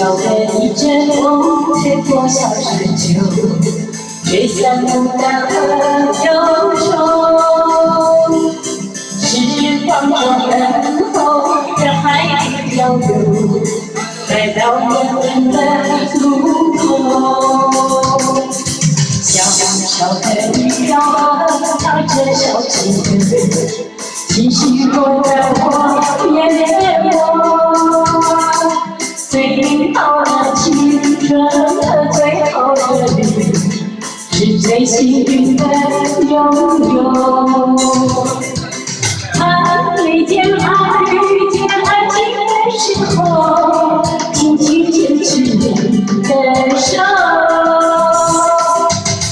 小的一阵风吹过小石丘，吹散牡丹和忧愁。时光中等候，人海里漂流，来到远远的路口。小小的一条河，唱着小情歌，情绪落在我眼窝。最好的青春和最后的旅，是最幸运的拥有。遇见爱情的时候，请去牵起你的手。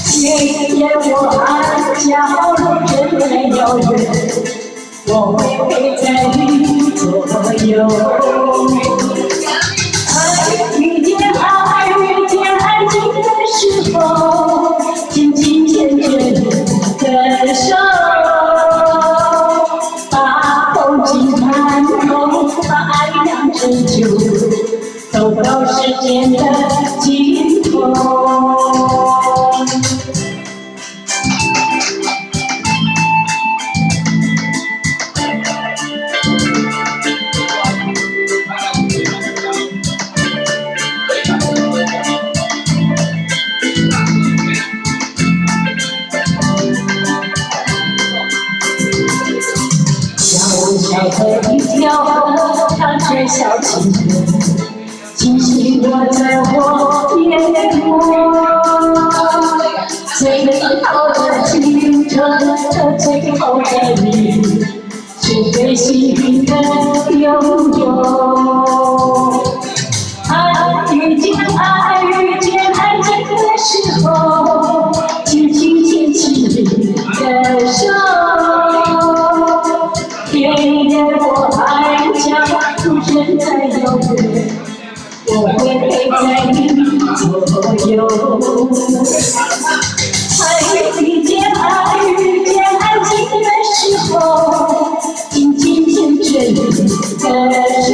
虽然我爱角落真的遥远，我会陪在你左右。遇见爱情的时候，紧紧牵着你的手。把风景看透，把爱酿成酒，走到时间的尽头。小的一条河，唱着小情歌，情绪落在我眼窝。最好的青春和最后的你，是最幸运的拥有。遇见爱情的时候，轻轻牵起你的手。虽然我爱角落真的遥远，我会陪在你左右。遇见爱情的时候，紧紧牵着你的手。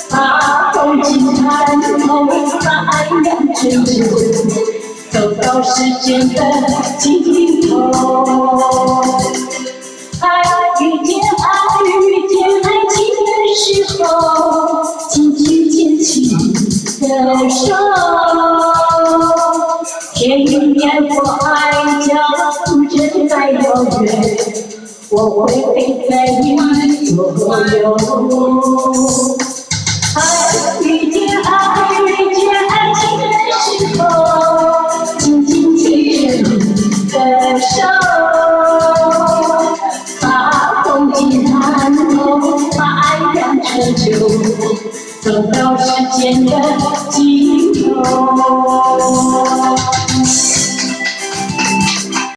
把风景看透，把爱酿成酒，走到时间的尽头。遇见爱情的时候，请去牵起你的手。虽然我爱角落真的遥远，我会陪在你左右。遇见爱情的时候，紧紧牵着你的手。风景看透，把爱酿成酒，走到时间的尽头。